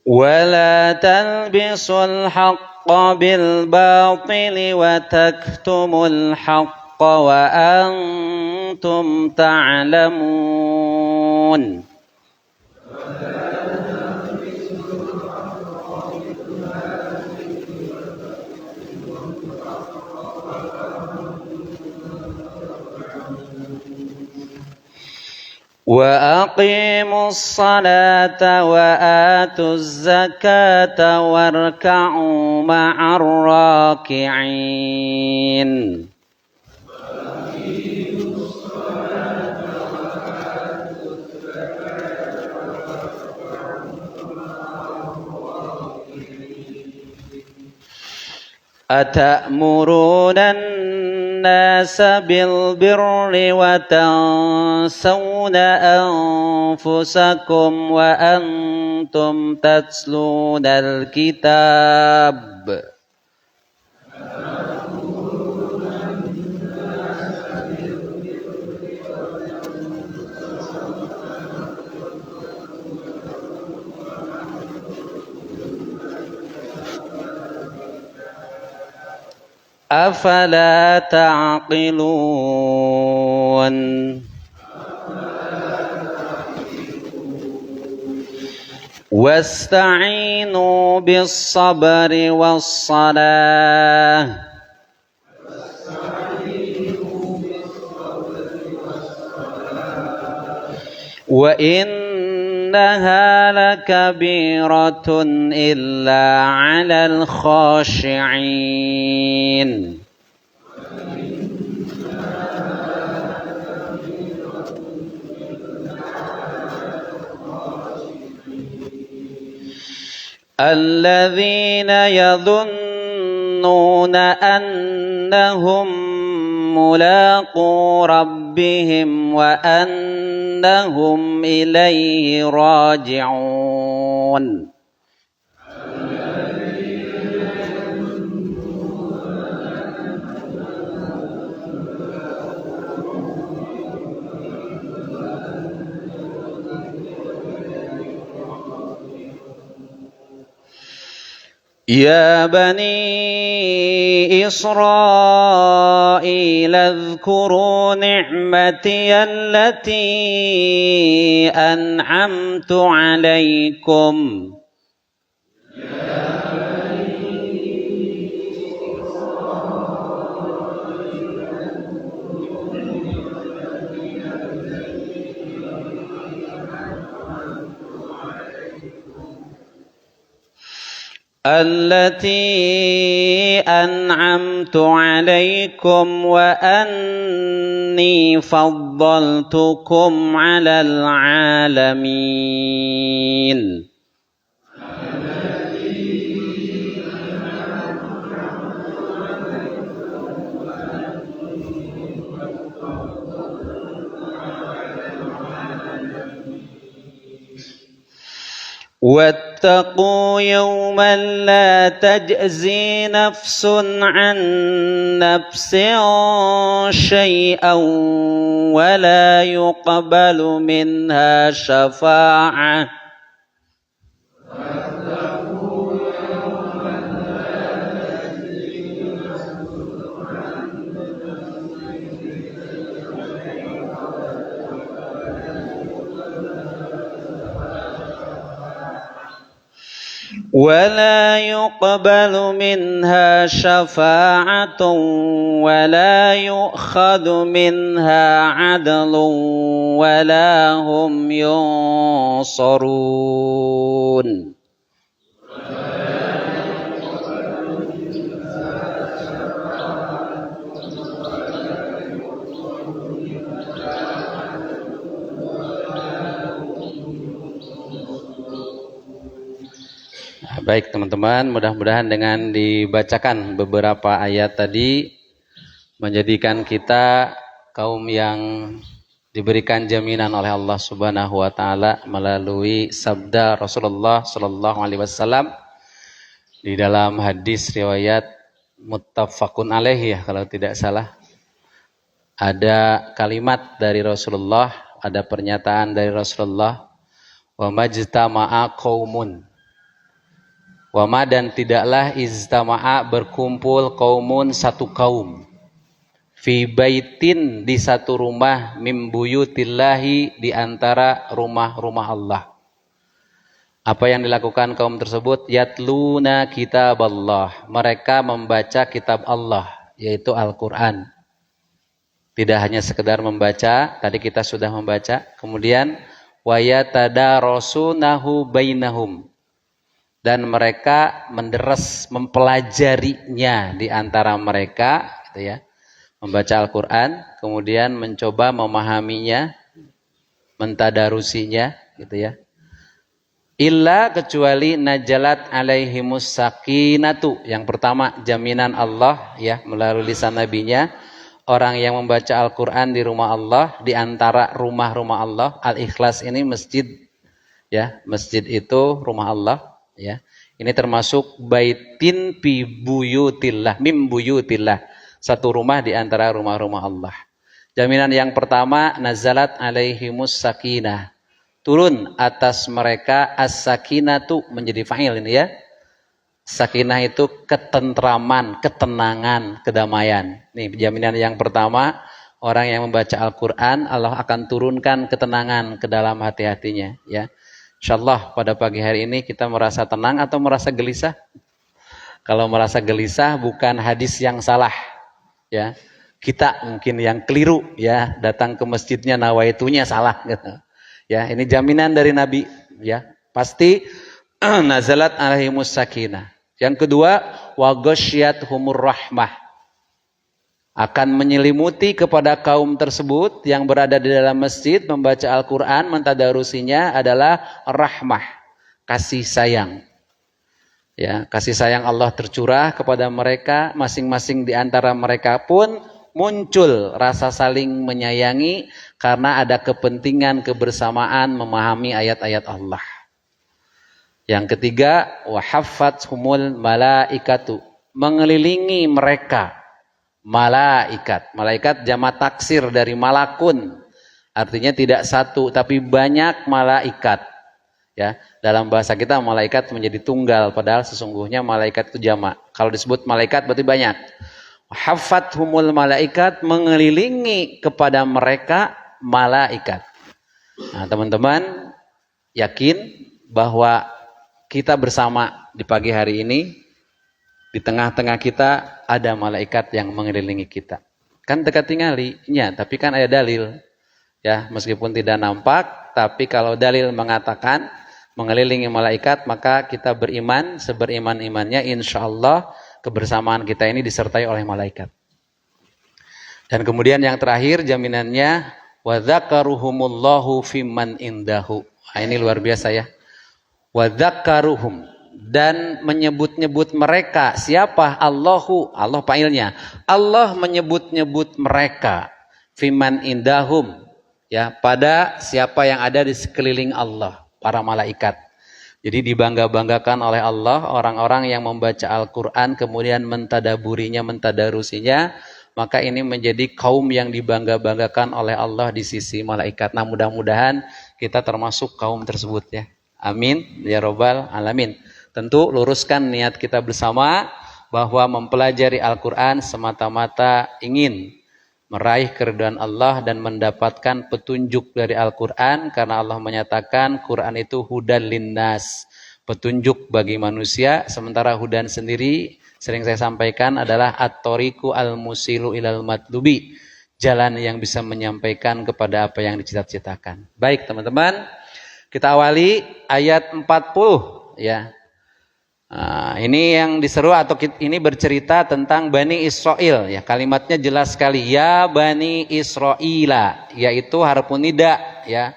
ولا تلبسوا الحق بالباطل وتكتموا الحق وأنتم تعلمون وأقيموا الصلاة وآتوا الزكاة واركعوا مع الراكعين أتأمرون الناس بالبر وتنسون أنفسكم وأنتم تتلون الكتاب أفلا تعقلون واستعينوا بالصبر والصلاة وإنها لكبيرة إلا على الخاشعين الذين يظنون أنهم ملاقو ربهم وأنهم إليه راجعون يا بني إسرائيل اذكروا نعمتي التي أنعمت عليكم التي أنعمت عليكم وأني فضلتكم على العالمين واتقوا يوما لا تجزي نفس عن نفس شيئا ولا يقبل منها شفاعة ولا يقبل منها شفاعة ولا يؤخذ منها عدل ولا هم ينصرون Baik teman-teman, mudah-mudahan dengan dibacakan beberapa ayat tadi menjadikan kita kaum yang diberikan jaminan oleh Allah Subhanahu wa taala melalui sabda Rasulullah sallallahu alaihi wasallam di dalam hadis riwayat muttafaqun alaih ya kalau tidak salah. Ada kalimat dari Rasulullah, ada pernyataan dari Rasulullah, wa majtama'a qaumun Wama dan tidaklah iztama'a berkumpul kaumun satu kaum fi baitin di satu rumah mim buyutillahi di antara rumah-rumah Allah. Apa yang dilakukan kaum tersebut? Yatluna kitaballah. Mereka membaca kitab Allah, yaitu Al-Quran. Tidak hanya sekedar membaca, tadi kita sudah membaca. Kemudian wayatadarasunahu bainahum. Dan mereka menderes, mempelajarinya di antara mereka, gitu ya. Membaca Al-Quran, kemudian mencoba memahaminya, mentadarusinya, gitu ya. Illa kecuali najalat alaihimus sakinatu. Yang pertama jaminan Allah ya melalui lisan nabinya, orang yang membaca Al-Quran di rumah Allah, di antara rumah-rumah Allah. Al-Ikhlas ini masjid ya, masjid itu rumah Allah ya. Ini termasuk baitin fi buyutillah, mim buyutillah, satu rumah di antara rumah-rumah Allah. Jaminan yang pertama nazalat alaihimus sakinah, turun atas mereka as-sakinatu, menjadi fa'il ini ya. Sakinah itu ketentraman, ketenangan, kedamaian. Nih jaminan yang pertama, orang yang membaca Al-Quran, Allah akan turunkan ketenangan ke dalam hati-hatinya ya. Insyaallah pada pagi hari ini kita merasa tenang atau merasa gelisah? Kalau merasa gelisah bukan hadis yang salah ya. Kita mungkin yang keliru ya, datang ke masjidnya nawaitunya salah gitu. Ya, ini jaminan dari Nabi ya. Pasti nazalat alaihimus sakinah. Yang kedua, wa ghasyiyatuhumur rahmah. Akan menyelimuti kepada kaum tersebut yang berada di dalam masjid membaca Al-Qur'an, mentadarusinya adalah rahmah, kasih sayang. Ya, kasih sayang Allah tercurah kepada mereka, masing-masing di antara mereka pun muncul rasa saling menyayangi karena ada kepentingan kebersamaan memahami ayat-ayat Allah. Yang ketiga, wa haffathumul malaikatu, mengelilingi mereka malaikat. Malaikat jamak taksir dari malakun. Artinya tidak satu tapi banyak malaikat. Ya, dalam bahasa kita malaikat menjadi tunggal padahal sesungguhnya malaikat itu jamak. Kalau disebut malaikat berarti banyak. Haffathumul malaikat, mengelilingi kepada mereka malaikat. Nah, teman-teman yakin bahwa kita bersama di pagi hari ini, di tengah-tengah kita ada malaikat yang mengelilingi kita. Kan dekat tinggalinya, tapi kan ada dalil. Ya, meskipun tidak nampak, tapi kalau dalil mengatakan mengelilingi malaikat, maka kita beriman, seberiman-imannya insyaallah kebersamaan kita ini disertai oleh malaikat. Dan kemudian yang terakhir jaminannya wa dzakaruhumullahu fimman indahu. Nah, ini luar biasa ya. Wa dzakaruhum, dan menyebut-nyebut mereka. Siapa? Allahu, Allah fa'ilnya. Allah menyebut-nyebut mereka fimman indahum, ya, pada siapa yang ada di sekeliling Allah, para malaikat. Jadi dibangga-banggakan oleh Allah orang-orang yang membaca Al-Quran kemudian mentadaburinya, mentadarusinya, maka ini menjadi kaum yang dibangga-banggakan oleh Allah di sisi malaikat. Nah, mudah-mudahan kita termasuk kaum tersebut ya. Amin ya robbal alamin. Tentu luruskan niat kita bersama bahwa mempelajari Al-Quran semata-mata ingin meraih keridhaan Allah dan mendapatkan petunjuk dari Al-Quran, karena Allah menyatakan Quran itu hudan linnas, petunjuk bagi manusia, sementara hudan sendiri sering saya sampaikan adalah at-thoriqu al-musilu ilal matlubi, jalan yang bisa menyampaikan kepada apa yang dicita-citakan. Baik teman-teman, kita awali ayat 40 ya. Nah, ini yang diseru atau ini bercerita tentang Bani Israel ya. Kalimatnya jelas sekali, ya Bani Israila, yaitu harfun nida ya,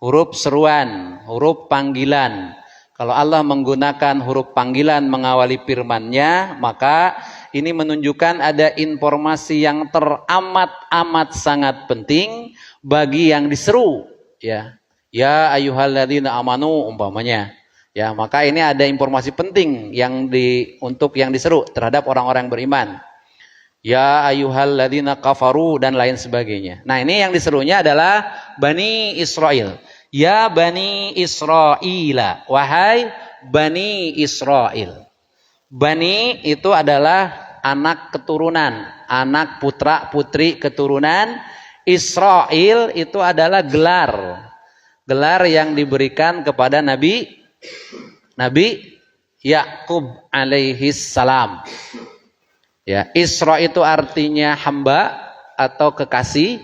huruf seruan, huruf panggilan. Kalau Allah menggunakan huruf panggilan mengawali firman-Nya, maka ini menunjukkan ada informasi yang teramat sangat penting bagi yang diseru ya. Ya ayyuhalladzina amanu umpamanya. Ya, maka ini ada informasi penting untuk yang diseru terhadap orang-orang beriman. Ya ayyuhalladzina kafaru dan lain sebagainya. Nah, ini yang diserunya adalah Bani Israel. Ya Bani Israila, wahai Bani Israel. Bani itu adalah anak keturunan, anak putra putri keturunan. Israel itu adalah gelar yang diberikan kepada Nabi Yakub alaihi salam. Ya, Isra itu artinya hamba atau kekasih.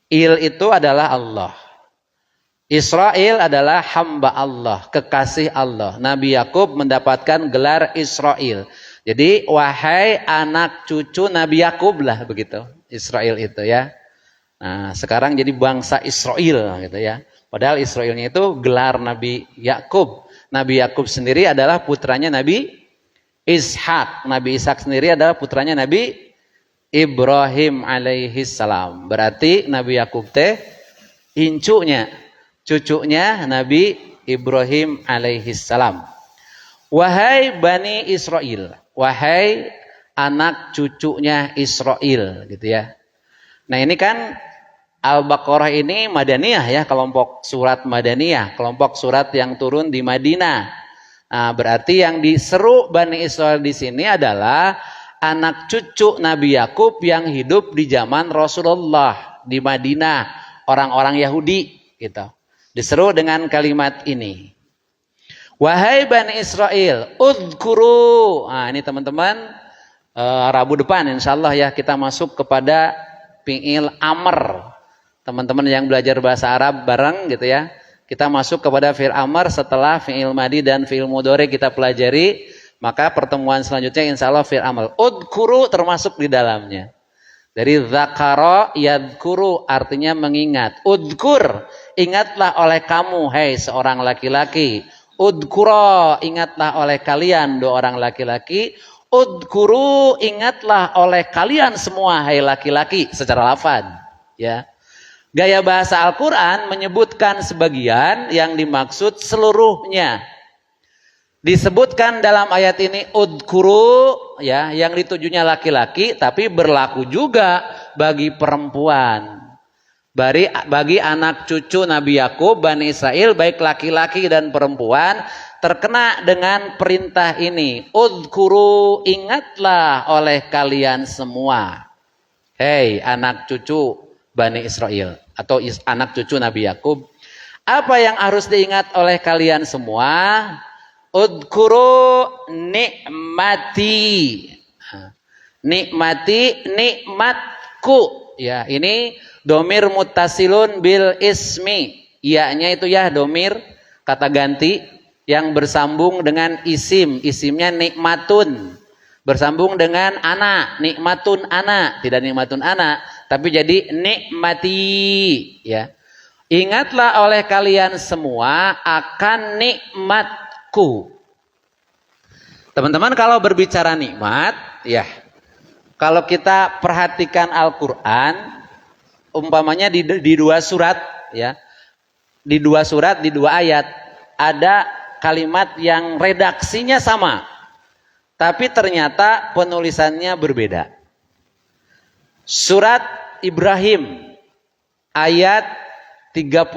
Il itu adalah Allah. Israel adalah hamba Allah, kekasih Allah. Nabi Yakub mendapatkan gelar Israel. Jadi wahai anak cucu Nabi Yakub lah begitu. Israel itu ya. Nah, sekarang jadi bangsa Israel gitu ya. Padahal Israelnya itu gelar Nabi Yakub. Nabi Yakub sendiri adalah putranya Nabi Ishak. Nabi Ishak sendiri adalah putranya Nabi Ibrahim alaihi salam. Berarti Nabi Yakub teh cucunya Nabi Ibrahim alaihi salam. Wahai Bani Israel, wahai anak cucunya Israel gitu ya. Nah, ini kan Al-Baqarah ini Madaniyah ya, kelompok surat Madaniyah, kelompok surat yang turun di Madinah. Nah, berarti yang diseru Bani Israel di sini adalah anak cucu Nabi Yakub yang hidup di zaman Rasulullah di Madinah, orang-orang Yahudi gitu. Diseru dengan kalimat ini. Wahai Bani Israel, udhkuru. Nah, ini teman-teman Rabu depan insyaallah ya kita masuk kepada fi'il amr. Teman-teman yang belajar bahasa Arab bareng gitu ya. Kita masuk kepada fi'il amr setelah fi'il madi dan fi'il mudhari kita pelajari, maka pertemuan selanjutnya insyaallah fi'il amr. Udhkuru termasuk di dalamnya. Dari dzakara yadhkuru artinya mengingat. Udhkur, ingatlah oleh kamu hai seorang laki-laki. Udhkura, ingatlah oleh kalian dua orang laki-laki. Udhkuru, ingatlah oleh kalian semua hai laki-laki secara lafaz ya. Gaya bahasa Al-Quran menyebutkan sebagian, yang dimaksud seluruhnya. Disebutkan dalam ayat ini udhkuru ya, yang ditujunya laki-laki, tapi berlaku juga bagi perempuan. Bagi anak cucu Nabi Yakub, Bani Israel, baik laki-laki dan perempuan, terkena dengan perintah ini. Udhkuru, ingatlah oleh kalian semua. Hei anak cucu Bani Israel atau anak cucu Nabi Yakub, apa yang harus diingat oleh kalian semua? Udhkuru nikmati. Nikmati, nikmatku. Ya, ini domir muttasilun bil ismi. Iya-nya itu ya domir kata ganti yang bersambung dengan isim. Isimnya nikmatun. Bersambung dengan anak, nikmatun anak, tidak nikmatun anak, tapi jadi nikmati ya. Ingatlah oleh kalian semua akan nikmatku. Teman-teman kalau berbicara nikmat ya, kalau kita perhatikan Al-Qur'an umpamanya di dua surat ya. Di dua surat, di dua ayat ada kalimat yang redaksinya sama, tapi ternyata penulisannya berbeda. Surat Ibrahim ayat 34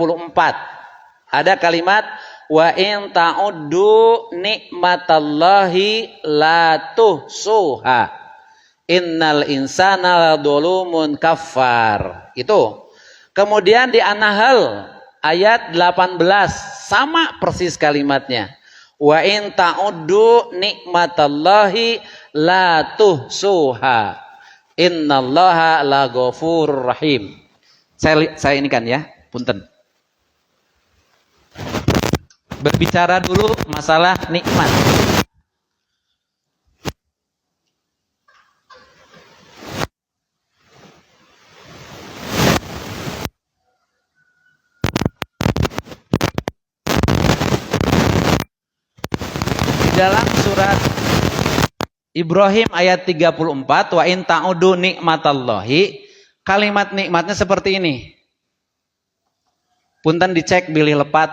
ada kalimat wa in ta'uddu nikmatallahi la tuhsuha innal insana ladzalumun kafar. Itu. Kemudian di An-Nahl ayat 18 sama persis kalimatnya. Wa in ta'uddu nikmatallahi la tuhsuha innallaha laghafurur rahim. Saya ini kan ya, punten. Berbicara dulu masalah nikmat. Dalam surat Ibrahim ayat 34 wa in ta'udu nikmatallahi, kalimat nikmatnya seperti ini. Punten dicek bilih lepat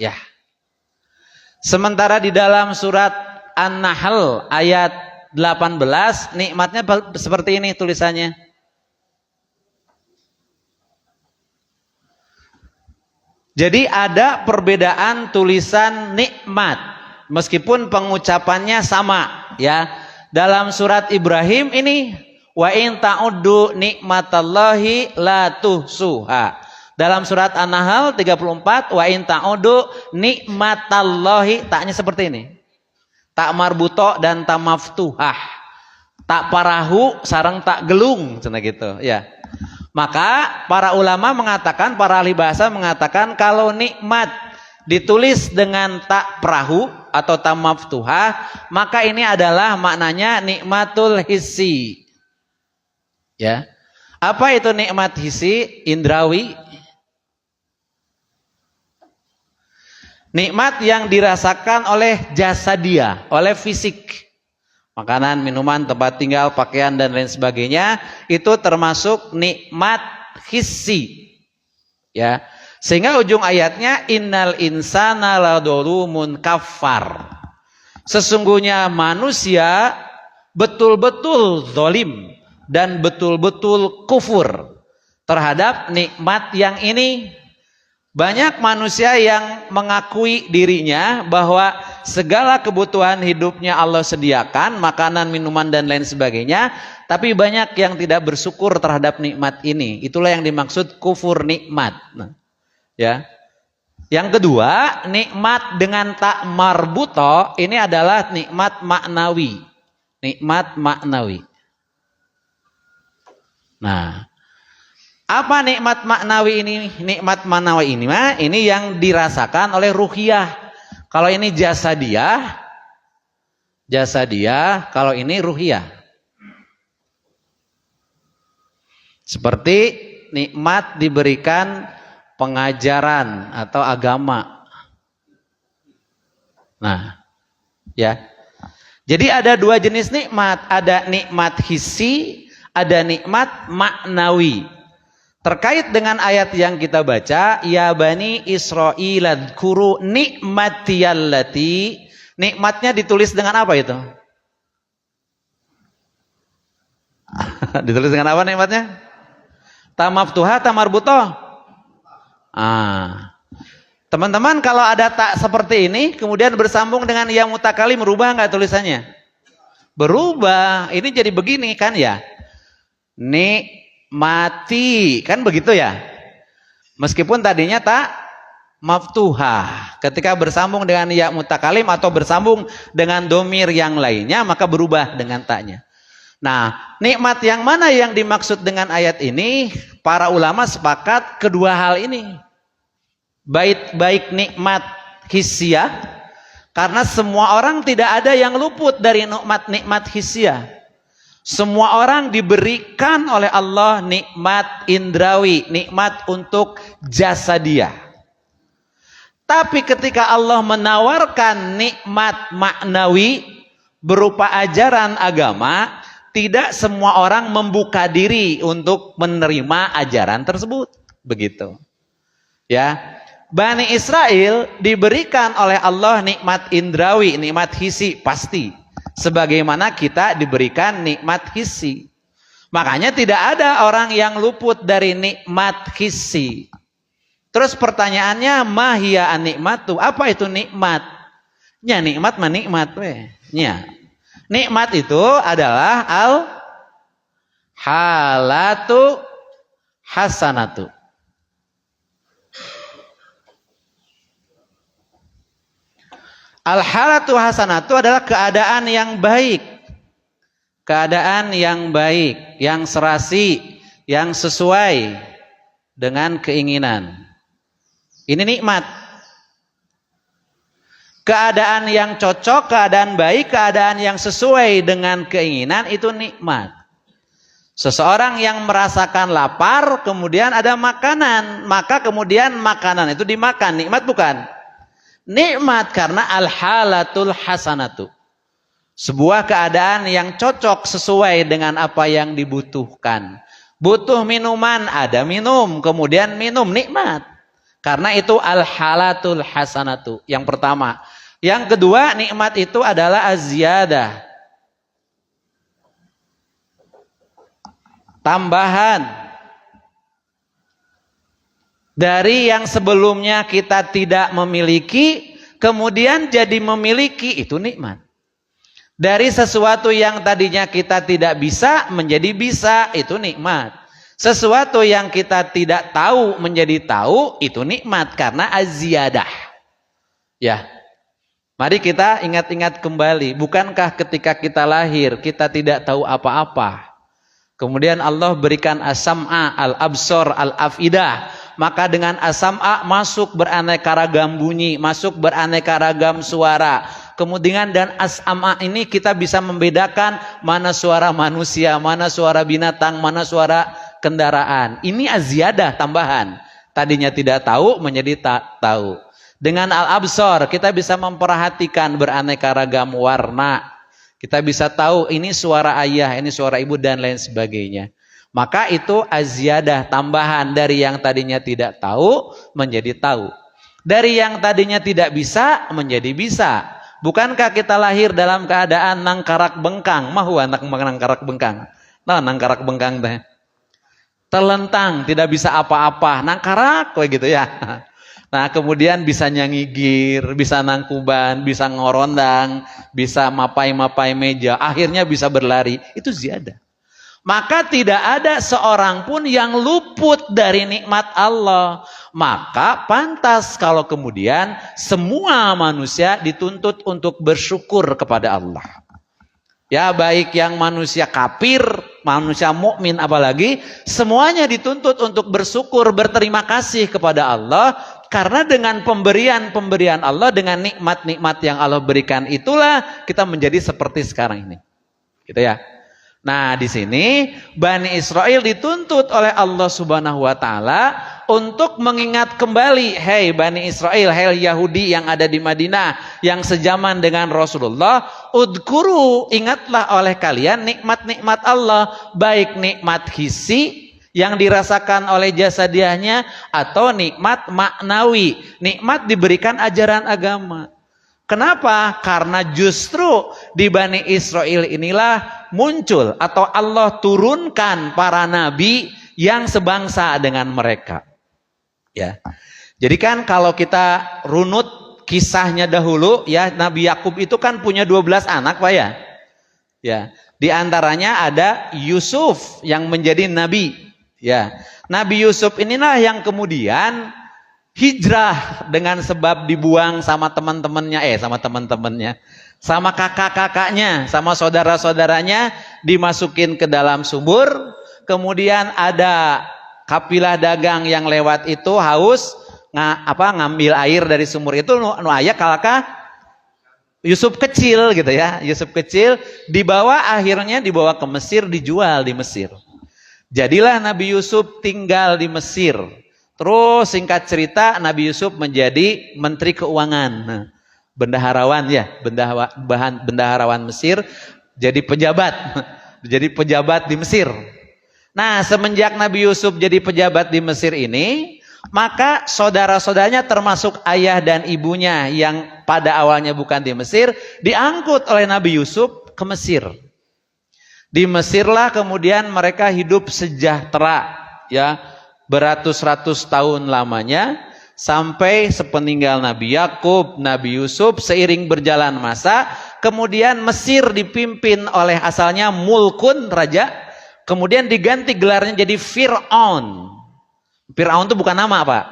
ya. Sementara di dalam surat An-Nahl ayat 18 nikmatnya seperti ini tulisannya. Jadi ada perbedaan tulisan nikmat. meskipun pengucapannya sama ya. Dalam surat Ibrahim ini wa in ta'uddu nikmatallahi la tuhsuha. Dalam surat An-Nahl 34 wa in ta'uddu nikmatallahi, taknya seperti ini. Tak marbuto dan tak maftuhah. Tak parahu sareng tak gelung cenah gitu ya. Maka para ulama mengatakan, para ahli bahasa mengatakan kalau nikmat ditulis dengan tak perahu atau tak maftuhah, maka ini adalah maknanya nikmatul hissi. Ya. Apa itu nikmat hissi? Indrawi. Nikmat yang dirasakan oleh jasadia, oleh fisik. Makanan, minuman, tempat tinggal, pakaian dan lain sebagainya itu termasuk nikmat hissi. Ya. Sehingga ujung ayatnya innal insana ladzalumun kafar. Sesungguhnya manusia betul-betul zalim dan betul-betul kufur terhadap nikmat yang ini. Banyak manusia yang mengakui dirinya bahwa segala kebutuhan hidupnya Allah sediakan, makanan, minuman dan lain sebagainya, tapi banyak yang tidak bersyukur terhadap nikmat ini. Itulah yang dimaksud kufur nikmat. Nah, ya. Yang kedua, nikmat dengan tak marbuto ini adalah nikmat maknawi. Nikmat maknawi. Nah, apa nikmat maknawi ini? Nikmat maknawi ini mah ini yang dirasakan oleh ruhiyah. Kalau ini jasadiyah, kalau ini ruhiyah. Seperti nikmat diberikan pengajaran atau agama. Nah, ya. Jadi ada dua jenis nikmat, ada nikmat hissi, ada nikmat maknawi. Terkait dengan ayat yang kita baca, ya bani Israil adkuru nikmatiyallati, nikmatnya ditulis dengan apa itu? Ditulis dengan apa nikmatnya? Tamaftuha, tamarbutoh. Teman-teman, kalau ada tak seperti ini kemudian bersambung dengan ya mutakalim, berubah nggak tulisannya? Berubah. Ini jadi begini kan ya? Mati kan begitu ya, meskipun tadinya tak maftuhah, ketika bersambung dengan ya mutakalim atau bersambung dengan domir yang lainnya maka berubah dengan taknya. Nah, nikmat yang mana yang dimaksud dengan ayat ini? Para ulama sepakat kedua hal ini, baik nikmat hissiyah, karena semua orang tidak ada yang luput dari nikmat hissiyah. Semua orang diberikan oleh Allah nikmat indrawi, nikmat untuk jasadiyah. Tapi ketika Allah menawarkan nikmat maknawi berupa ajaran agama, tidak semua orang membuka diri untuk menerima ajaran tersebut. Begitu. Ya. Bani Israel diberikan oleh Allah nikmat indrawi, nikmat hissi pasti. Sebagaimana kita diberikan nikmat hissi. Makanya tidak ada orang yang luput dari nikmat hissi. Terus pertanyaannya, mahia an-nikmatu, apa itu nikmat? Nya nikmat mah nikmat we. Nya. Nikmat itu adalah al-halatu hasanatu. Al-halatu hasanatu adalah keadaan yang baik. Keadaan yang baik, yang serasi, yang sesuai dengan keinginan. Ini nikmat. Keadaan yang cocok, keadaan baik, keadaan yang sesuai dengan keinginan itu nikmat. Seseorang yang merasakan lapar, kemudian ada makanan, maka kemudian makanan itu dimakan, nikmat bukan? Nikmat karena al-halatul hasanatu. Sebuah keadaan yang cocok sesuai dengan apa yang dibutuhkan. Butuh minuman, ada minum, kemudian minum, nikmat. Karena itu al-halatul hasanatu. Yang pertama. Yang kedua, nikmat itu adalah az-ziyadah. Tambahan. Dari yang sebelumnya kita tidak memiliki, kemudian jadi memiliki, itu nikmat. Dari sesuatu yang tadinya kita tidak bisa menjadi bisa, itu nikmat. Sesuatu yang kita tidak tahu menjadi tahu, itu nikmat karena az-ziyadah. Ya. Mari kita ingat-ingat kembali, bukankah ketika kita lahir kita tidak tahu apa-apa? Kemudian Allah berikan as-sam'a, al-absar, al-afidah. Maka dengan as-sam'a masuk beraneka ragam bunyi, masuk beraneka ragam suara. Kemudian dan as-sam'a ini kita bisa membedakan mana suara manusia, mana suara binatang, mana suara kendaraan. Ini az-ziyadah, tambahan. Tadinya tidak tahu menjadi tahu. Dengan al-absar kita bisa memperhatikan beraneka ragam warna. Kita bisa tahu ini suara ayah, ini suara ibu dan lain sebagainya. Maka itu az-ziyadah, tambahan dari yang tadinya tidak tahu menjadi tahu. Dari yang tadinya tidak bisa menjadi bisa. Bukankah kita lahir dalam keadaan nangkarak bengkang? Mahu anak nangkarak bengkang. Nah, nangkarak bengkang teh. Telentang, tidak bisa apa-apa, nangkarak kayak gitu ya. Nah, kemudian bisa nyangigir, bisa nangkuban, bisa ngorondang, bisa mapai-mapai meja, akhirnya bisa berlari. Itu ziyadah. Maka tidak ada seorang pun yang luput dari nikmat Allah. Maka pantas kalau kemudian semua manusia dituntut untuk bersyukur kepada Allah. Ya, baik yang manusia kafir, manusia mukmin apalagi, semuanya dituntut untuk bersyukur, berterima kasih kepada Allah. Karena dengan pemberian Allah, dengan nikmat-nikmat yang Allah berikan itulah kita menjadi seperti sekarang ini. Gitu ya. Nah, di sini Bani Israel dituntut oleh Allah Subhanahu wa taala untuk mengingat kembali, hei Bani Israel, hei Yahudi yang ada di Madinah yang sejaman dengan Rasulullah, udkuru, ingatlah oleh kalian nikmat-nikmat Allah, baik nikmat hissi yang dirasakan oleh jasadiahnya atau nikmat maknawi, nikmat diberikan ajaran agama. Kenapa? Karena justru di Bani Israel inilah muncul atau Allah turunkan para nabi yang sebangsa dengan mereka. Ya. Jadi kan kalau kita runut kisahnya dahulu ya, Nabi Yakub itu kan punya 12 anak Pak ya. Ya. Di antaranya ada Yusuf yang menjadi nabi. Ya. Nabi Yusuf inilah yang kemudian hijrah dengan sebab dibuang sama teman-temannya, sama kakak-kakaknya, sama saudara-saudaranya, dimasukin ke dalam sumur. Kemudian ada kafilah dagang yang lewat itu haus, ngambil air dari sumur itu, nu aya kalaka Yusuf kecil gitu ya, Yusuf kecil akhirnya dibawa ke Mesir, dijual di Mesir. Jadilah Nabi Yusuf tinggal di Mesir. Terus singkat cerita Nabi Yusuf menjadi menteri keuangan, bendaharawan ya, bendaharawan Mesir, jadi pejabat di Mesir. Nah, semenjak Nabi Yusuf jadi pejabat di Mesir ini, maka saudara-saudaranya termasuk ayah dan ibunya yang pada awalnya bukan di Mesir, diangkut oleh Nabi Yusuf ke Mesir. Di Mesirlah kemudian mereka hidup sejahtera ya, beratus-ratus tahun lamanya, sampai sepeninggal Nabi Yakub, Nabi Yusuf, seiring berjalan masa, kemudian Mesir dipimpin oleh asalnya Mulkun, raja, kemudian diganti gelarnya jadi Fir'aun. Fir'aun itu bukan nama Pak.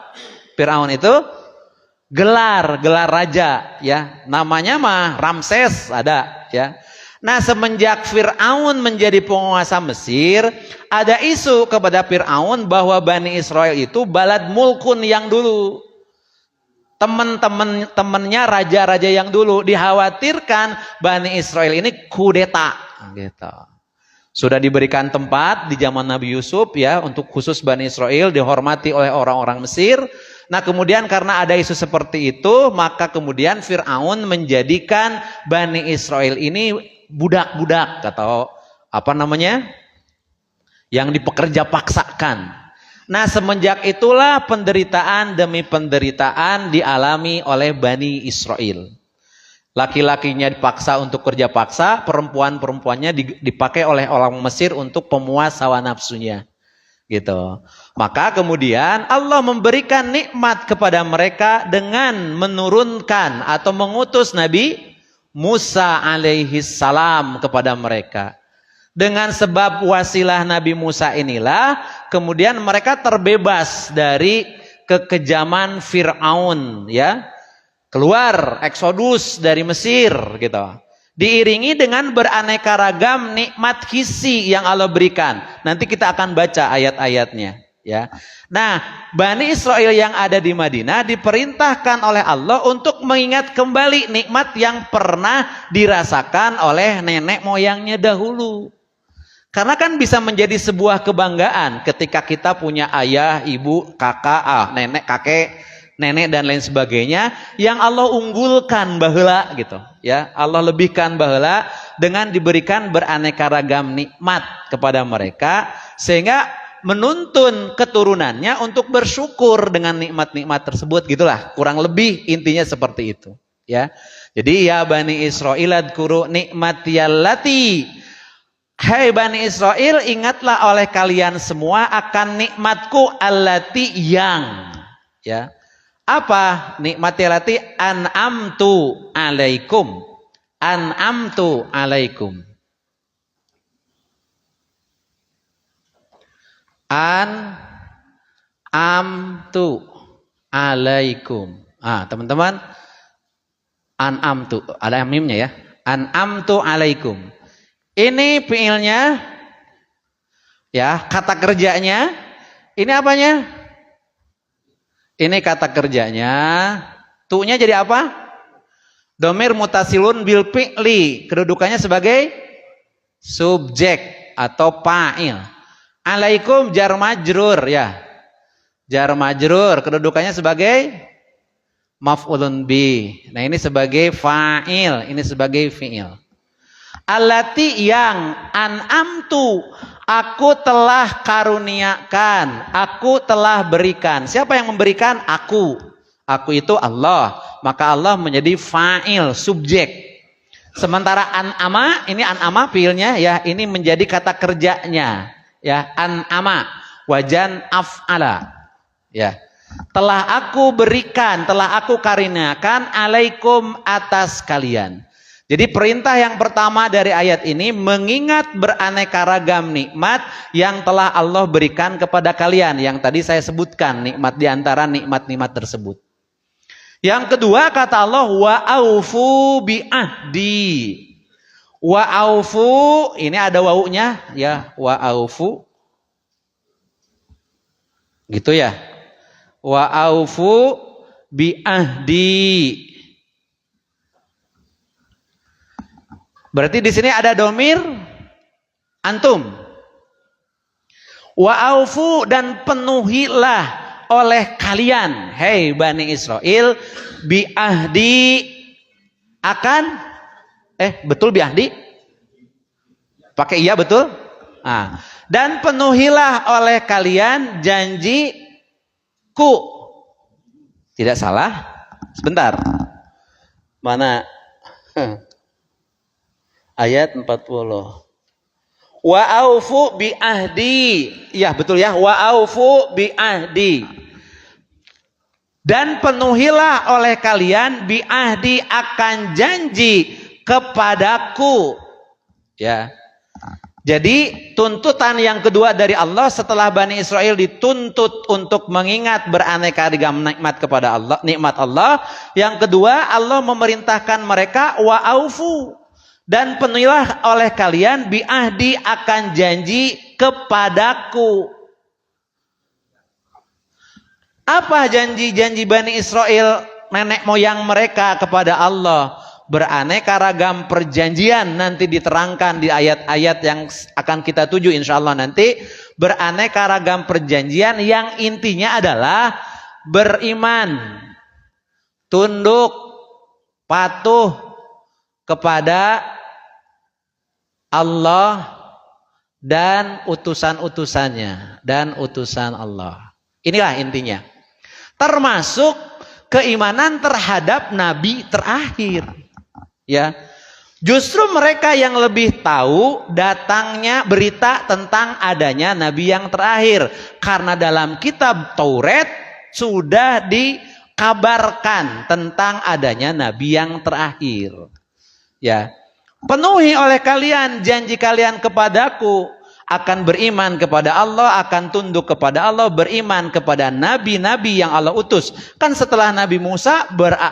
Fir'aun itu gelar raja ya. Namanya mah Ramses ada ya. Nah, semenjak Fir'aun menjadi penguasa Mesir, ada isu kepada Fir'aun bahwa Bani Israel itu balad mulkun yang dulu. Teman-temannya raja-raja yang dulu, dikhawatirkan Bani Israel ini kudeta. Gitu. Sudah diberikan tempat di zaman Nabi Yusuf ya, untuk khusus Bani Israel dihormati oleh orang-orang Mesir. Nah, kemudian karena ada isu seperti itu, maka kemudian Fir'aun menjadikan Bani Israel ini budak-budak atau yang dipekerja paksakan. Nah, semenjak itulah penderitaan demi penderitaan dialami oleh Bani Israel. Laki-lakinya dipaksa untuk kerja paksa, perempuan-perempuannya dipakai oleh orang Mesir untuk pemuas hawa nafsunya. Gitu. Maka kemudian Allah memberikan nikmat kepada mereka dengan menurunkan atau mengutus Nabi Musa alaihi salam kepada mereka. Dengan sebab wasilah Nabi Musa inilah kemudian mereka terbebas dari kekejaman Fir'aun, ya. Keluar eksodus dari Mesir gitu. Diiringi dengan beraneka ragam nikmat hissi yang Allah berikan. Nanti kita akan baca ayat-ayatnya, ya. Nah, Bani Israel yang ada di Madinah diperintahkan oleh Allah untuk mengingat kembali nikmat yang pernah dirasakan oleh nenek moyangnya dahulu. Karena kan bisa menjadi sebuah kebanggaan ketika kita punya ayah, ibu, kakak, nenek, kakek, nenek dan lain sebagainya yang Allah unggulkan baheula gitu, ya. Allah lebihkan baheula dengan diberikan beraneka ragam nikmat kepada mereka sehingga menuntun keturunannya untuk bersyukur dengan nikmat-nikmat tersebut, gitulah. Kurang lebih intinya seperti itu, ya. Jadi ya Bani Israil adkuru nikmatiyallati, hai Bani Israel, ingatlah oleh kalian semua akan nikmatku allati yang, ya. Apa nikmati lati? An'amtu alaikum. An'amtu alaikum. An'amtu alaikum. Teman-teman, an'amtu, ada mimnya ya. An'amtu alaikum. Ini fiilnya, ya, kata kerjanya. Ini apanya? Ini kata kerjanya, tu'nya jadi apa? Domir mutasilun bil fi'li, kedudukannya sebagai subjek atau fa'il. Alaikum jar majrur, ya. Jar majrur, kedudukannya sebagai maf'ulun bi. Nah, ini sebagai fa'il, ini sebagai fi'il. Allati yang an'amtu, aku telah karuniakan, aku telah berikan. Siapa yang memberikan? Aku. Aku itu Allah. Maka Allah menjadi fa'il, subjek. Sementara an'ama, ini an'ama fiilnya, ya, ini menjadi kata kerjanya, ya, an'ama wajan af'ala, ya. Telah aku berikan, telah aku karuniakan alaikum atas kalian. Jadi perintah yang pertama dari ayat ini mengingat beraneka ragam nikmat yang telah Allah berikan kepada kalian. Yang tadi saya sebutkan nikmat di antara nikmat-nikmat tersebut. Yang kedua kata Allah wa aufu bi ahdi. Wa aufu, ini ada wawunya ya, wa aufu. Gitu ya. Wa aufu bi ahdi. Berarti di sini ada domir antum. Wa aufu, dan penuhilah oleh kalian, hei Bani Israel, bi ahdi, akan betul bi ahdi? Pakai iya betul? Dan penuhilah oleh kalian janjiku. Tidak salah? Sebentar. Mana? Ayat 40. Wa aufu bi ahdi. Ya, betul ya. Wa aufu bi ahdi. Dan penuhilah oleh kalian bi ahdi, akan janji kepadaku. Ya. Jadi tuntutan yang kedua dari Allah setelah Bani Israel dituntut untuk mengingat beraneka ragam nikmat kepada Allah, nikmat Allah. Yang kedua, Allah memerintahkan mereka wa aufu, dan penuhilah oleh kalian bi ahdi, akan janji kepadaku. Apa janji-janji Bani Israel nenek moyang mereka kepada Allah? Beraneka ragam perjanjian, nanti diterangkan di ayat-ayat yang akan kita tuju insyaallah nanti. Beraneka ragam perjanjian yang intinya adalah beriman, tunduk, patuh kepada Allah dan utusan-utusannya dan utusan Allah. Inilah intinya. Termasuk keimanan terhadap nabi terakhir. Ya. Justru mereka yang lebih tahu datangnya berita tentang adanya nabi yang terakhir. Karena dalam kitab Taurat sudah dikabarkan tentang adanya nabi yang terakhir. Ya. Penuhi oleh kalian janji kalian kepadaku, akan beriman kepada Allah, akan tunduk kepada Allah, beriman kepada nabi-nabi yang Allah utus. Kan setelah Nabi Musa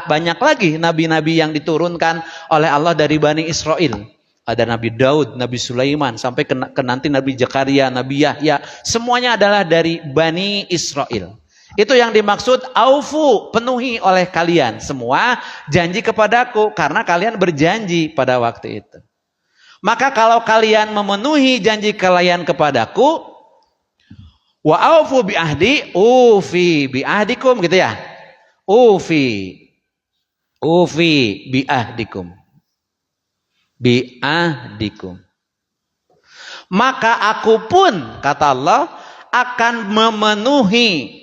banyak lagi nabi-nabi yang diturunkan oleh Allah dari Bani Israel. Ada Nabi Daud, Nabi Sulaiman, sampai ke nanti Nabi Zakaria, Nabi Yahya. Semuanya adalah dari Bani Israel. Itu yang dimaksud aufu, penuhi oleh kalian semua janji kepadaku, karena kalian berjanji pada waktu itu. Maka kalau kalian memenuhi janji kalian kepadaku, wa aufu bi ahdi, ufi bi ahdikum, gitu ya. Ufi bi ahdikum. Bi ahdikum. Maka aku pun, kata Allah, akan memenuhi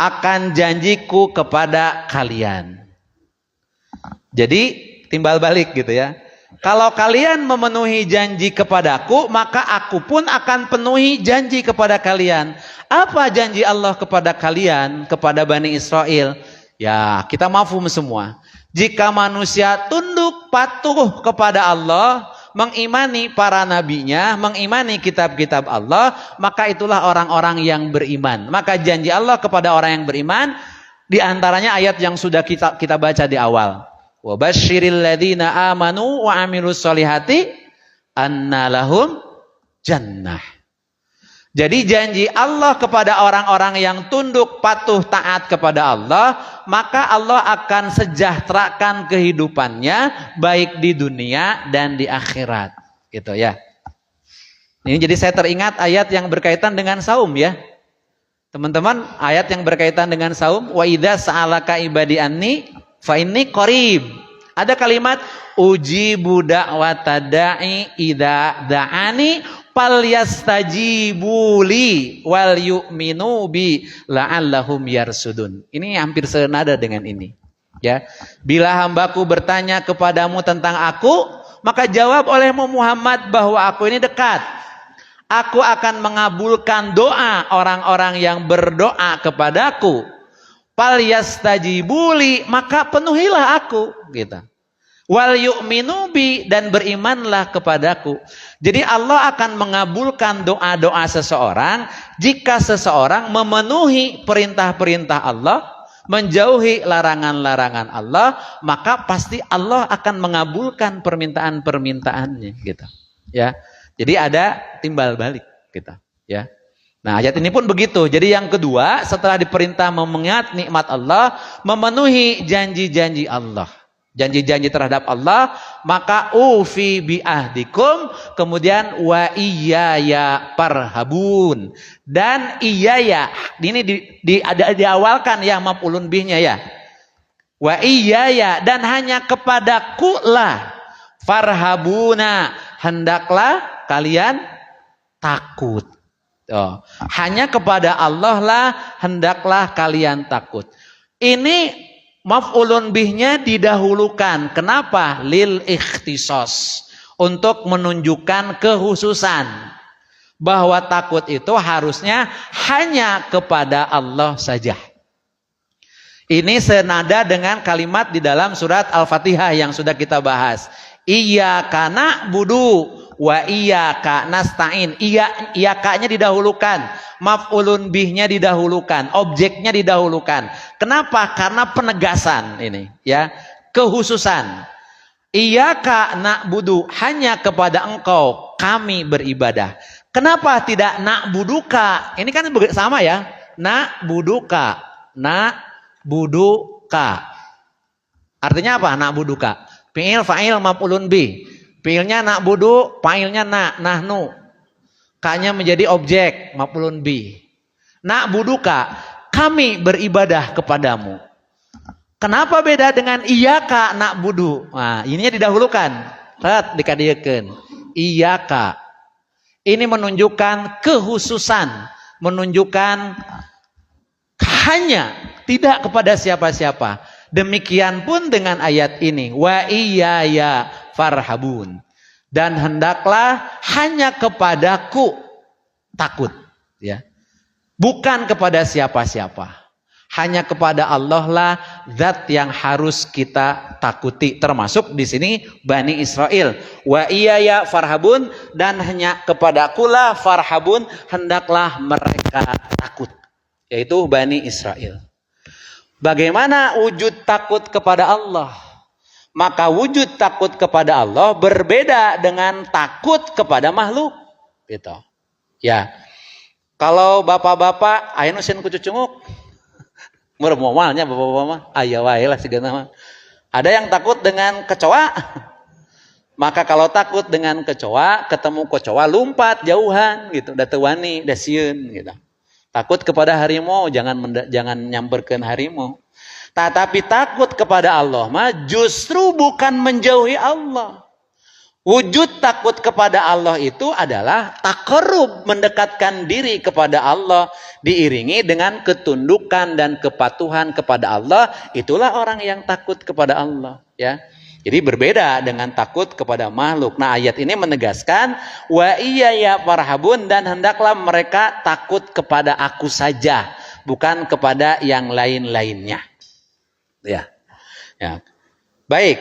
akan janjiku kepada kalian. Jadi timbal balik gitu ya. Kalau kalian memenuhi janji kepadaku, maka aku pun akan penuhi janji kepada kalian. Apa janji Allah kepada kalian, kepada Bani Israel? Ya, kita mafhum semua. Jika manusia tunduk patuh kepada Allah, mengimani para nabinya, mengimani kitab-kitab Allah, maka itulah orang-orang yang beriman. Maka janji Allah kepada orang yang beriman, diantaranya ayat yang sudah kita baca di awal. Wa basyiril ladzina amanu wa amilus solihati anna lahum jannah. Jadi janji Allah kepada orang-orang yang tunduk patuh taat kepada Allah, maka Allah akan sejahterakan kehidupannya baik di dunia dan di akhirat. Gitu ya. Ini jadi saya teringat ayat yang berkaitan dengan saum ya. Teman-teman, ayat yang berkaitan dengan saum, wa idza sa'alaka ibadi anni fa inni qarib. Ada kalimat ujibu da'wata da'i idza da'ani falyastajibu li wal yu'minu bi la'allahum yarsudun. Ini hampir senada dengan ini. Ya. Bila hambaku bertanya kepadamu tentang aku, maka jawab olehmu Muhammad bahwa aku ini dekat. Aku akan mengabulkan doa orang-orang yang berdoa kepadaku. Falyastajibuli, maka penuhilah aku, gitu. Wal yu'minu bi, dan berimanlah kepadaku. Jadi Allah akan mengabulkan doa-doa seseorang jika seseorang memenuhi perintah-perintah Allah, menjauhi larangan-larangan Allah, maka pasti Allah akan mengabulkan permintaan-permintaannya, gitu. Ya. Jadi ada timbal balik, gitu, ya. Nah, ayat ini pun begitu. Jadi yang kedua, setelah diperintah mengingat nikmat Allah, memenuhi janji-janji Allah, janji-janji terhadap Allah, maka ufi bi ahdikum, kemudian wa iyaya parhabun. Dan iyaya, ini diawalkan ya maf'ulun bihnya ya. Wa iyaya, dan hanya kepadaku lah farhabuna, hendaklah kalian takut. Oh, hanya kepada Allah lah hendaklah kalian takut. Ini maf'ulun bihnya didahulukan. Kenapa? Lil ikhtisos, untuk menunjukkan kekhususan bahwa takut itu harusnya hanya kepada Allah saja. Ini senada dengan kalimat di dalam surat Al-Fatihah yang sudah kita bahas. Iyyaka na'budu wa iyyaka nasta'in. Iyyaka-nya didahulukan, maf'ulun bihnya didahulukan, objeknya didahulukan. Kenapa? Karena penegasan ini, ya, kekhususan. Iyyaka na'budu, hanya kepada engkau kami beribadah. Kenapa tidak na'buduka? Ini kan sama ya. Na'buduka, na'buduka. Artinya apa? Na'buduka. Fi'il, fa'il, maf'ulun bih. Fi'ilnya na'budu, fa'ilnya nahnu. Ka-nya menjadi objek, maf'ulun bih. Na'buduka, kami beribadah kepadamu. Kenapa beda dengan iyyaka na'budu? Nah, ininya didahulukan. Lihat dikadieukeun. Iyyaka. Ini menunjukkan kekhususan, menunjukkan hanya, tidak kepada siapa-siapa. Demikian pun dengan ayat ini, wa iyaya farhabun. Dan hendaklah hanya kepadaku takut, ya. Bukan kepada siapa-siapa. Hanya kepada Allah lah zat yang harus kita takuti. Termasuk di sini Bani Israel. Wa iyaya farhabun, dan hanya kepadaku lah farhabun, hendaklah mereka takut. Yaitu Bani Israel. Bagaimana wujud takut kepada Allah? Maka wujud takut kepada Allah berbeda dengan takut kepada makhluk. Gitu. Ya. Kalau bapak-bapak, ayo nusin kucucunguk. Normalnya bapak-bapak mah, aya wae lah sigana mah. Ada yang takut dengan kecoa. Maka kalau takut dengan kecoa, ketemu kecoa lompat jauhan gitu, da teu wani, da sieun gitu. Takut kepada harimau, jangan nyamperkeun harimau. Tetapi takut kepada Allah mah justru bukan menjauhi Allah. Wujud takut kepada Allah itu adalah taqarrub, mendekatkan diri kepada Allah, diiringi dengan ketundukan dan kepatuhan kepada Allah. Itulah orang yang takut kepada Allah, ya. Jadi berbeda dengan takut kepada makhluk. Nah, ayat ini menegaskan wa iyaya farhabun, dan hendaklah mereka takut kepada aku saja, bukan kepada yang lain-lainnya. Ya. Ya. Baik.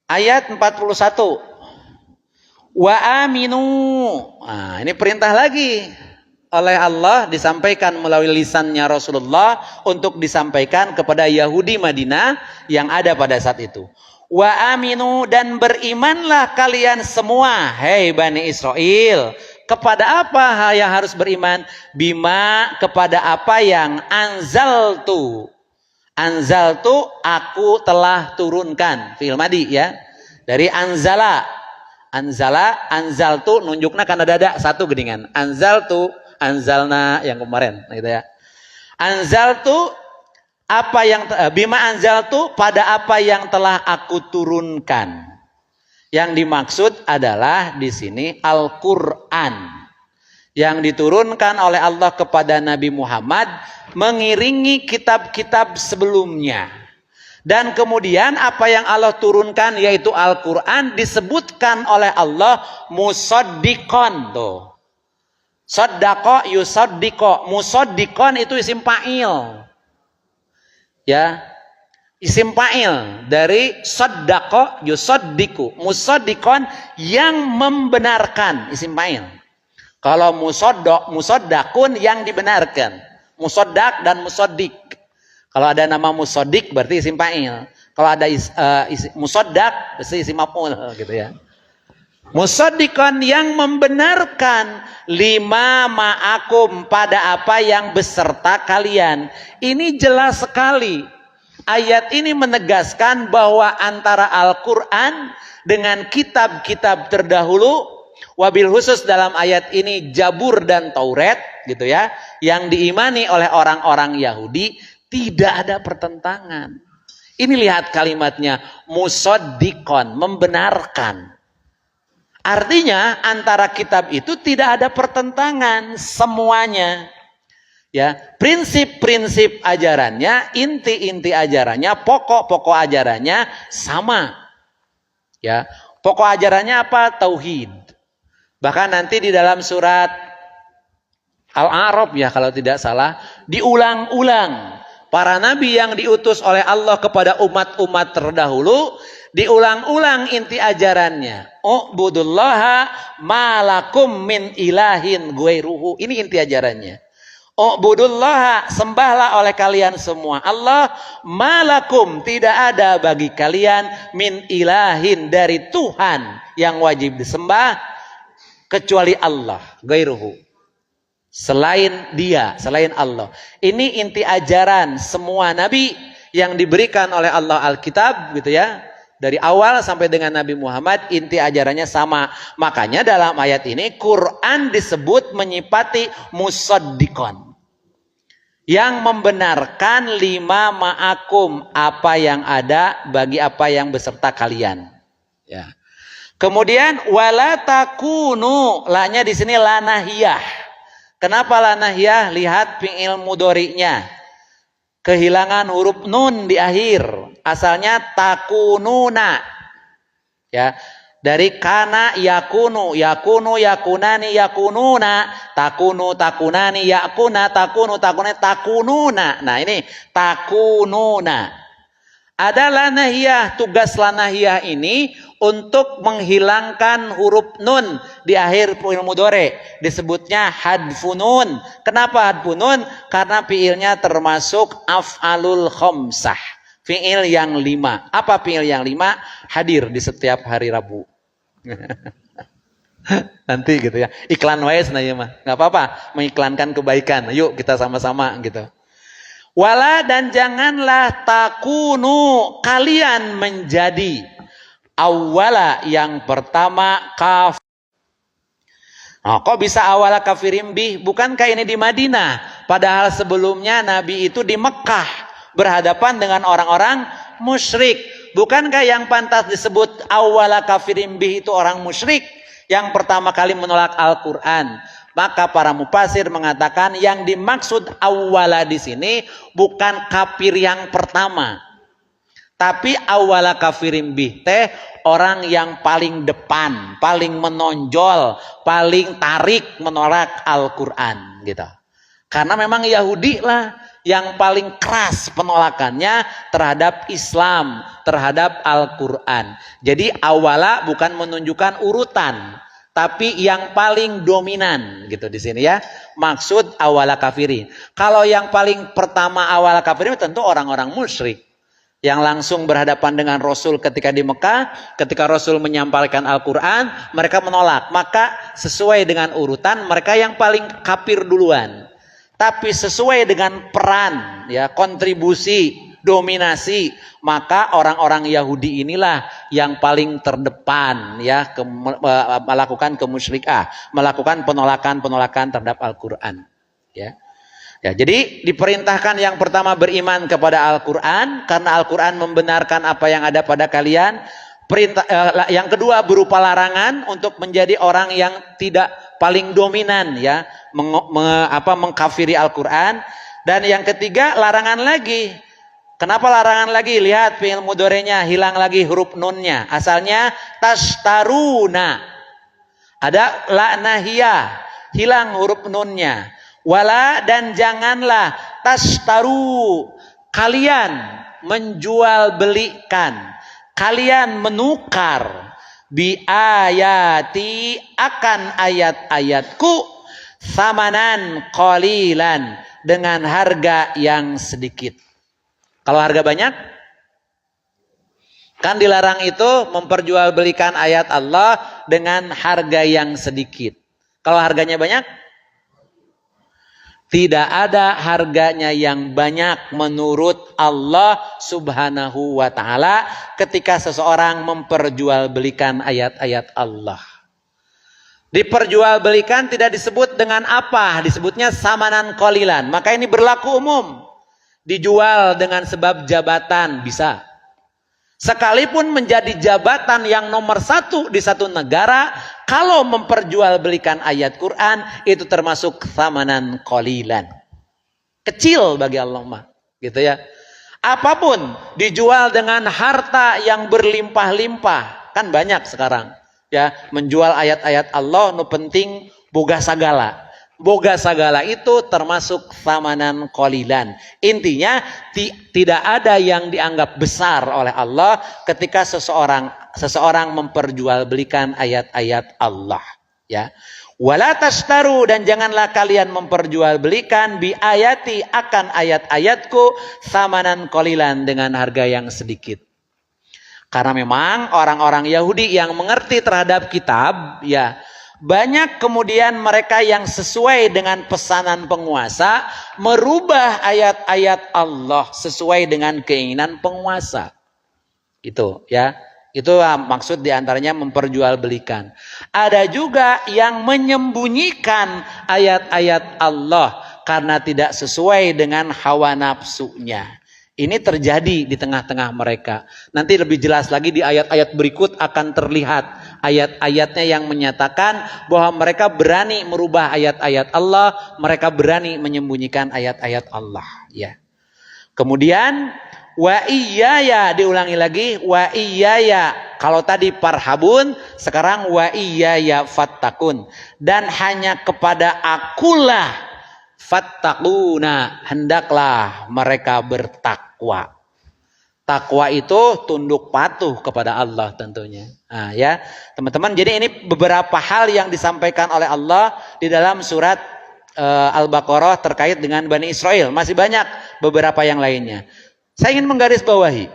Ayat 41. Wa aminu. Nah, ini perintah lagi oleh Allah, disampaikan melalui lisannya Rasulullah untuk disampaikan kepada Yahudi Madinah yang ada pada saat itu. Wa aminu, dan berimanlah kalian semua, hei Bani Israel. Kepada apa yang harus beriman? Bima, kepada apa yang anzaltu. Anzaltu, aku telah turunkan. Fi'il madi, ya. Dari anzala. Anzala, anzaltu, nunjukna karena dada satu gedingan. Anzaltu, anzalna yang kemarin, gitu ya. Anzaltu, apa yang bima anzaltu, pada apa yang telah aku turunkan. Yang dimaksud adalah di sini Al-Qur'an. Yang diturunkan oleh Allah kepada Nabi Muhammad mengiringi kitab-kitab sebelumnya. Dan kemudian apa yang Allah turunkan yaitu Al-Quran disebutkan oleh Allah musaddiqon. Tuh. Saddaqo yusaddiqo. Musaddiqon itu isim fa'il. Ya. Isim fa'il dari saddaqo yusaddiqu. Musaddiqon yang membenarkan, isim fa'il. Kalau musaddaqun yang dibenarkan. Musaddaq dan musaddiq. Kalau ada nama musaddiq berarti isim fa'il. Kalau ada musaddaq berarti isim maf'ul gitu ya. Musaddiqan yang membenarkan lima ma'akum, pada apa yang beserta kalian. Ini jelas sekali. Ayat ini menegaskan bahwa antara Al-Qur'an dengan kitab-kitab terdahulu, wabil khusus dalam ayat ini Zabur dan Taurat gitu ya, yang diimani oleh orang-orang Yahudi, tidak ada pertentangan. Ini lihat kalimatnya, musaddiqon, membenarkan. Artinya antara kitab itu tidak ada pertentangan semuanya. Ya, prinsip-prinsip ajarannya, inti-inti ajarannya, pokok-pokok ajarannya sama. Ya, pokok ajarannya apa? Tauhid. Bahkan nanti di dalam surat Al-A'raf ya kalau tidak salah, diulang-ulang. Para nabi yang diutus oleh Allah kepada umat-umat terdahulu, diulang-ulang inti ajarannya. U'budullaha malakum min ilahin ghairuhu. Ini inti ajarannya. U'budullaha, sembahlah oleh kalian semua Allah, malakum, tidak ada bagi kalian min ilahin, dari Tuhan yang wajib disembah kecuali Allah, ghairuhu, selain dia, selain Allah. Ini inti ajaran semua nabi yang diberikan oleh Allah Alkitab gitu ya. Dari awal sampai dengan Nabi Muhammad inti ajarannya sama. Makanya dalam ayat ini Quran disebut menyifati musaddiqon, yang membenarkan lima ma'akum, apa yang ada bagi apa yang beserta kalian. Ya. Kemudian wala takunu, la-nya di sini la nahiyah. Kenapa la nahiyah? Lihat fi'il mudhari'nya. Kehilangan huruf nun di akhir. Asalnya takununa. Ya. Dari kana yakunu, yakunu yakunani yakununa, takunu takunani yakuna, takunu takunani takununa. Nah, ini takununa. Ada lanahiyah, tugas lanahiyah ini untuk menghilangkan huruf nun di akhir fi'il mudhari. Disebutnya hadfun nun. Kenapa hadfun nun? Karena fi'ilnya termasuk af'alul khamsah. Fi'il yang 5. Apa fi'il yang 5? Hadir di setiap hari Rabu. Nanti gitu ya. Iklan wae sebenarnya mah. Enggak apa-apa, mengiklankan kebaikan. Yuk kita sama-sama gitu. Wala dan janganlah takunu kalian menjadi awala yang pertama kafir. Nah, kok bisa awala kafirin bih? Bukankah ini di Madinah? Padahal sebelumnya Nabi itu di Mekah berhadapan dengan orang-orang musyrik. Bukankah yang pantas disebut awala kafirin bih itu orang musyrik yang pertama kali menolak Al-Quran? Maka para mufasir mengatakan yang dimaksud awala di sini bukan kafir yang pertama, tapi awala kafirin bih teh orang yang paling depan, paling menonjol, paling tarik menolak Al-Quran gitu. Karena memang Yahudi lah yang paling keras penolakannya terhadap Islam, terhadap Al-Quran. Jadi awala bukan menunjukkan urutan, tapi yang paling dominan gitu di sini ya. Maksud awala kafirin. Kalau yang paling pertama awala kafirin tentu orang-orang musyrik yang langsung berhadapan dengan Rasul ketika di Mekah, ketika Rasul menyampaikan Al-Quran, mereka menolak. Maka sesuai dengan urutan mereka yang paling kafir duluan. Tapi sesuai dengan peran, ya, kontribusi, dominasi, maka orang-orang Yahudi inilah yang paling terdepan, ya, melakukan kemusyrikan, melakukan penolakan terhadap Al-Quran, ya. Ya, jadi diperintahkan yang pertama beriman kepada Al-Quran karena Al-Quran membenarkan apa yang ada pada kalian. Yang kedua berupa larangan untuk menjadi orang yang tidak paling dominan, ya, mengkafiri Al-Quran. Dan yang ketiga larangan lagi. Kenapa larangan lagi? Lihat fi'il mudhari'nya hilang lagi huruf nunnya. Asalnya tashtaruna. Ada la'nahiyah, hilang huruf nunnya. Wala dan janganlah tashtaru, kalian menjual belikan, kalian menukar bi ayati akan ayat-ayatku samanan qalilan dengan harga yang sedikit. Kalau harga banyak kan dilarang itu memperjualbelikan ayat Allah dengan harga yang sedikit. Kalau harganya banyak, tidak ada harganya yang banyak menurut Allah Subhanahu wa ta'ala ketika seseorang memperjualbelikan ayat-ayat Allah. Diperjualbelikan tidak disebut dengan apa, disebutnya samanan qalilan. Maka ini berlaku umum. Dijual dengan sebab jabatan bisa. Sekalipun menjadi jabatan yang nomor satu di satu negara, kalau memperjualbelikan ayat Quran itu termasuk samanan qalilan. Kecil bagi Allah mah, gitu ya. Apapun dijual dengan harta yang berlimpah-limpah, kan banyak sekarang, ya, menjual ayat-ayat Allah nu penting boga sagala. Boga sagala itu termasuk samanan qalilan. Intinya tidak ada yang dianggap besar oleh Allah ketika seseorang memperjualbelikan ayat-ayat Allah, ya. Wala tashtaru dan janganlah kalian memperjualbelikan bi ayati akan ayat-ayatku samanan qalilan dengan harga yang sedikit. Karena memang orang-orang Yahudi yang mengerti terhadap kitab, ya, banyak kemudian mereka yang sesuai dengan pesanan penguasa merubah ayat-ayat Allah sesuai dengan keinginan penguasa. Itu, ya. Itu maksud diantaranya memperjualbelikan. Ada juga yang menyembunyikan ayat-ayat Allah karena tidak sesuai dengan hawa nafsunya. Ini terjadi di tengah-tengah mereka. Nanti lebih jelas lagi di ayat-ayat berikut akan terlihat ayat-ayatnya yang menyatakan bahwa mereka berani merubah ayat-ayat Allah, mereka berani menyembunyikan ayat-ayat Allah, ya. Kemudian Wa iyaya, diulangi lagi, wa iyaya. Kalau tadi parhabun, sekarang wa iyaya fattakun. Dan hanya kepada akulah fattakuna, hendaklah mereka bertakwa. Takwa itu tunduk patuh kepada Allah tentunya. Nah, ya, teman-teman, jadi ini beberapa hal yang disampaikan oleh Allah di dalam surat Al-Baqarah terkait dengan Bani Israel. Masih banyak beberapa yang lainnya. Saya ingin menggarisbawahi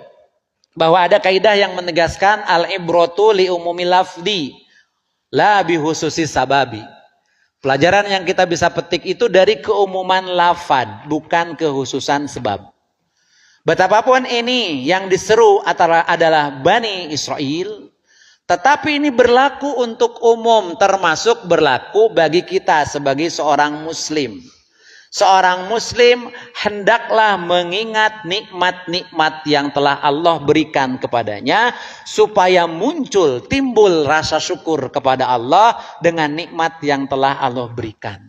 bahwa ada kaidah yang menegaskan al-ibratu li umumi lafdi la bi khususi sababi. Pelajaran yang kita bisa petik itu dari keumuman lafad, bukan kekhususan sebab. Betapapun ini yang diseru adalah Bani Israel, tetapi ini berlaku untuk umum, termasuk berlaku bagi kita sebagai seorang muslim. Seorang muslim hendaklah mengingat nikmat-nikmat yang telah Allah berikan kepadanya, supaya timbul rasa syukur kepada Allah dengan nikmat yang telah Allah berikan.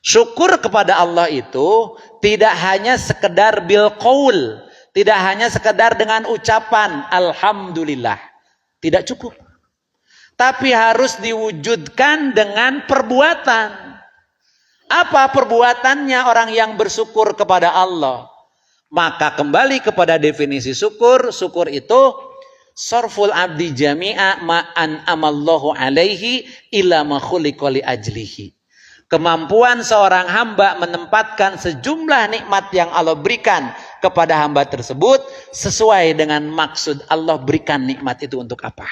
Syukur kepada Allah itu tidak hanya sekedar bil qaul, tidak hanya sekedar dengan ucapan alhamdulillah, tidak cukup. Tapi harus diwujudkan dengan perbuatan. Apa perbuatannya orang yang bersyukur kepada Allah? Maka kembali kepada definisi syukur. Syukur itu sarful abdi jami'a ma'an amallahu alaihi ila ma khuliqa li ajlihi. Kemampuan seorang hamba menempatkan sejumlah nikmat yang Allah berikan kepada hamba tersebut sesuai dengan maksud Allah berikan nikmat itu untuk apa.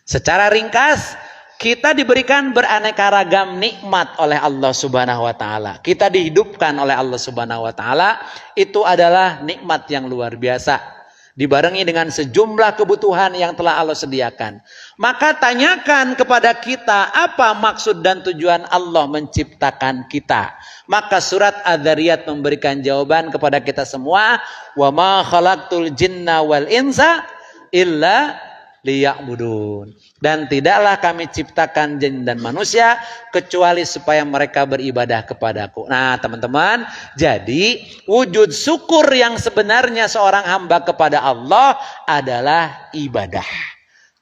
Secara ringkas, kita diberikan beraneka ragam nikmat oleh Allah Subhanahu wa taala. Kita dihidupkan oleh Allah Subhanahu wa taala, itu adalah nikmat yang luar biasa. Dibarengi dengan sejumlah kebutuhan yang telah Allah sediakan. Maka tanyakan kepada kita, apa maksud dan tujuan Allah menciptakan kita? Maka surat Adz-Dzariyat memberikan jawaban kepada kita semua, wa ma khalaqtul jinna wal insa illa liya'budun. Dan tidaklah kami ciptakan jin dan manusia kecuali supaya mereka beribadah kepadaku. Nah, teman-teman, jadi wujud syukur yang sebenarnya seorang hamba kepada Allah adalah ibadah.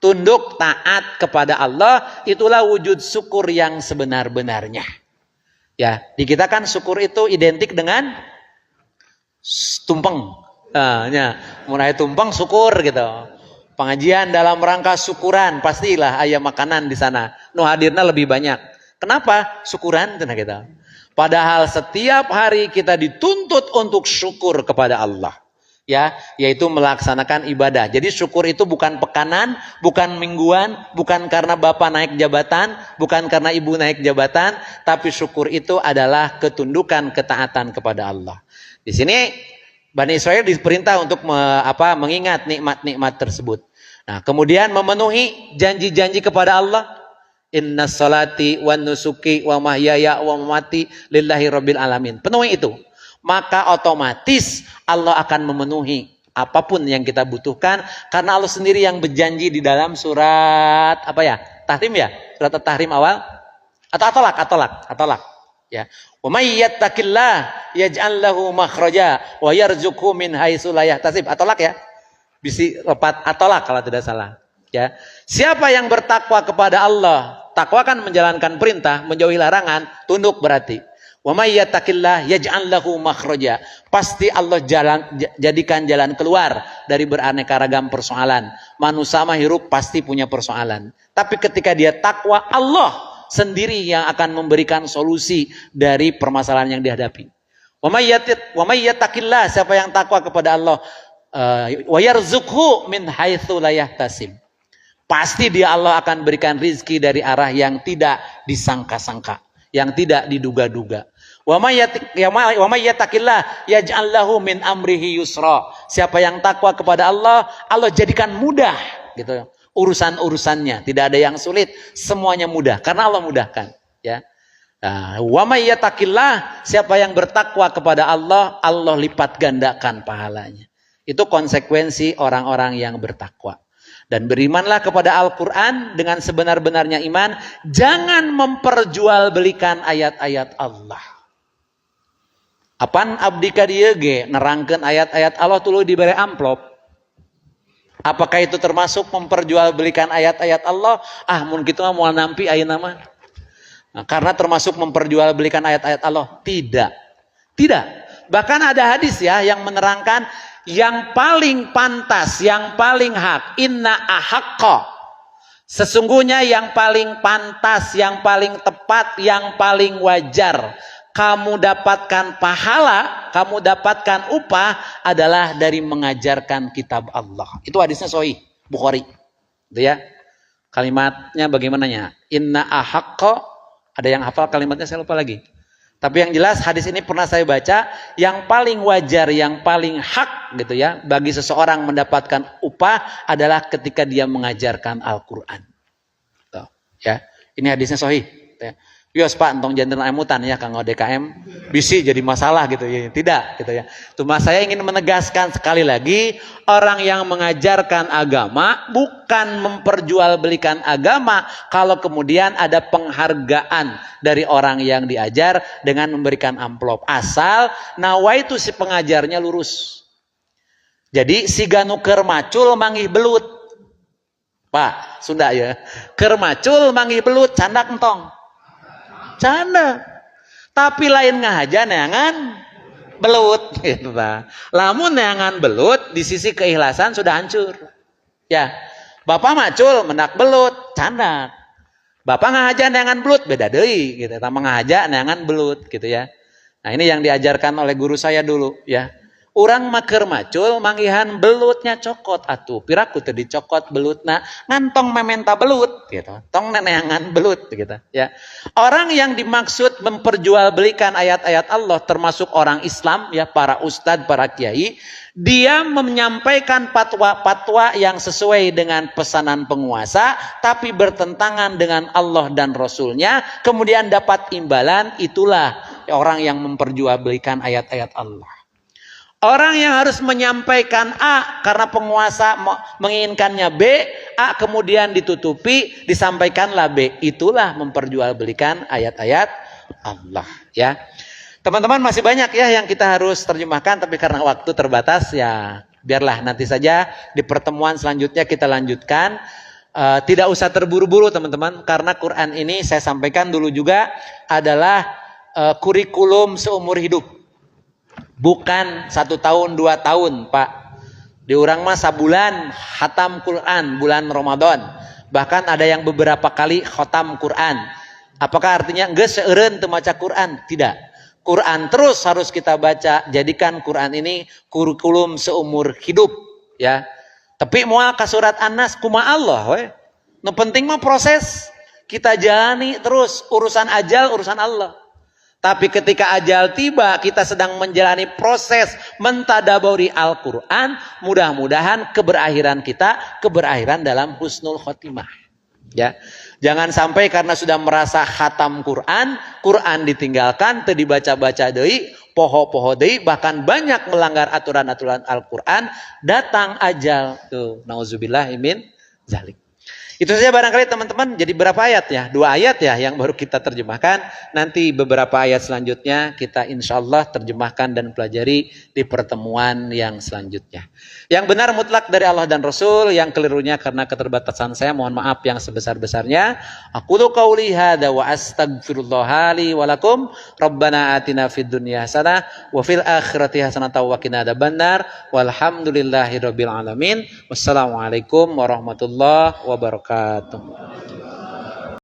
Tunduk taat kepada Allah, itulah wujud syukur yang sebenar-benarnya. Ya, di kita kan syukur itu identik dengan tumpeng. Mulai tumpeng syukur gitu. Pengajian dalam rangka syukuran, pastilah ayam makanan di sana. Nu hadirna lebih banyak. Kenapa? Syukuran tenang kita. Padahal setiap hari kita dituntut untuk syukur kepada Allah. Ya, yaitu melaksanakan ibadah. Jadi syukur itu bukan pekanan, bukan mingguan, bukan karena bapak naik jabatan, bukan karena ibu naik jabatan, tapi syukur itu adalah ketundukan, ketaatan kepada Allah. Di sini Bani Israel diperintah untuk mengingat nikmat-nikmat tersebut. Nah, kemudian memenuhi janji-janji kepada Allah. Inna salati wa nusuki wa mahyaya wa mamati lillahi rabbil alamin. Penuhi itu. Maka otomatis Allah akan memenuhi apapun yang kita butuhkan. Karena Allah sendiri yang berjanji di dalam surat Tahrim ya? Surat Tahrim awal? Atau At-Tolak. Ya. Wa may yattaqillah yaj'al lahu makhraja wa yarzuqhu min haitsu la yahtasib. At-Tolak ya. Bisi lepat At-Tolak kalau tidak salah. Ya. Siapa yang bertakwa kepada Allah, takwa kan menjalankan perintah, menjauhi larangan, tunduk berarti. Wa may yattaqillah yaj'al lahu makhraja. Pasti Allah jadikan jalan keluar dari beraneka ragam persoalan. Manusia mah hirup pasti punya persoalan. Tapi ketika dia takwa, Allah sendiri yang akan memberikan solusi dari permasalahan yang dihadapi. Wa may yattaqillah, siapa yang takwa kepada Allah, wa yarzuqhu min haitsu la yahtasib. Pasti dia Allah akan berikan rizki dari arah yang tidak disangka-sangka, yang tidak diduga-duga. Wa may yattaqillah yaj'al lahu min amrihi yusra. Siapa yang takwa kepada Allah, Allah jadikan mudah gitu. Urusan-urusannya tidak ada yang sulit, semuanya mudah karena Allah mudahkan, ya. Wa may yattaqillah, siapa yang bertakwa kepada Allah, Allah lipat gandakan pahalanya. Itu konsekuensi orang-orang yang bertakwa. Dan berimanlah kepada Al-Qur'an dengan sebenar-benarnya iman, jangan memperjualbelikan ayat-ayat Allah. Apan abdi ka dieu ge nerangkeun ayat-ayat Allah tuluy dibere amplop. Apakah itu termasuk memperjualbelikan ayat-ayat Allah? Mun kitu mah moal nampi ayeuna mah. Nah, karena termasuk memperjualbelikan ayat-ayat Allah? Tidak. Tidak. Bahkan ada hadis ya yang menerangkan yang paling pantas, yang paling hak, inna ahaqqa. Sesungguhnya yang paling pantas, yang paling tepat, yang paling wajar kamu dapatkan pahala, kamu dapatkan upah adalah dari mengajarkan kitab Allah. Itu hadisnya sahih Bukhari. Itu ya. Kalimatnya bagaimananya? Inna ahaqqa. Ada yang hafal kalimatnya, saya lupa lagi. Tapi yang jelas hadis ini pernah saya baca, yang paling wajar, yang paling hak gitu ya bagi seseorang mendapatkan upah adalah ketika dia mengajarkan Al-Qur'an. Tuh, ya. Ini hadisnya sahih. Ya. Yos Pak, entong jantan emutan ya kanggo DKM bisi jadi masalah gitu ya. Tidak gitu ya. Cuma saya ingin menegaskan sekali lagi, orang yang mengajarkan agama bukan memperjualbelikan agama kalau kemudian ada penghargaan dari orang yang diajar dengan memberikan amplop. Asal nawaitu si pengajarnya lurus. Jadi si ganu keur macul manggih belut. Pak, Sunda ya. Keur macul manggih belut, candak entong. Canda. Tapi lain ngahaja neangan belut gitu ta. Lamun neangan belut di sisi keikhlasan sudah hancur. Ya. Bapak macul mendak belut, canda. Bapak ngahaja neangan belut beda deui gitu. Ta ngahaja neangan belut gitu ya. Nah, ini yang diajarkan oleh guru saya dulu ya. Urang maker macul manggihan belutnya cokot atuh. Piraku teu dicokot belutna ngantong mementa belut gitu. Tong neneangan belut gitu ya. Orang yang dimaksud memperjualbelikan ayat-ayat Allah termasuk orang Islam ya, para ustadz, para kiai, dia menyampaikan fatwa-fatwa yang sesuai dengan pesanan penguasa tapi bertentangan dengan Allah dan Rasulnya, kemudian dapat imbalan, itulah orang yang memperjualbelikan ayat-ayat Allah. Orang yang harus menyampaikan A karena penguasa menginginkannya B, A kemudian ditutupi, disampaikanlah B. Itulah memperjualbelikan ayat-ayat Allah ya. Teman-teman masih banyak ya yang kita harus terjemahkan, tapi karena waktu terbatas ya biarlah nanti saja di pertemuan selanjutnya kita lanjutkan. Tidak usah terburu-buru teman-teman, karena Quran ini saya sampaikan dulu juga adalah kurikulum seumur hidup. Bukan 1 tahun 2 tahun Pak. Di urang mah sabulan khatam Quran bulan Ramadan. Bahkan ada yang beberapa kali khatam Quran. Apakah artinya geus seureun teu maca Quran? Tidak. Quran terus harus kita baca. Jadikan Quran ini kurikulum seumur hidup ya. Tapi moal ka surat An-Nas kumaha Allah we. Nu penting mah proses. Kita jalani terus urusan ajal urusan Allah. Tapi ketika ajal tiba, kita sedang menjalani proses mentadabburi Al-Quran. Mudah-mudahan keberakhiran kita, keberakhiran dalam husnul khotimah. Ya, jangan sampai karena sudah merasa khatam Quran, Quran ditinggalkan, teu dibaca-baca deui, poho-poho deui, bahkan banyak melanggar aturan-aturan Al-Quran. Datang ajal, tuh, nauzubillah min zalik. Itu saja barangkali teman-teman. Jadi berapa ayat ya? 2 ayat ya yang baru kita terjemahkan. Nanti beberapa ayat selanjutnya kita insya Allah terjemahkan dan pelajari di pertemuan yang selanjutnya. Yang benar mutlak dari Allah dan Rasul, yang kelirunya karena keterbatasan saya, mohon maaf yang sebesar-besarnya. Aqulu qauli hadza wa astaghfirullah li wa lakum. Rabbana atina fid dunya hasanah wa fil akhirati hasanah wa qina adzabannar. Walhamdulillahirabbil alamin. Wassalamualaikum warahmatullahi wabarakatuh.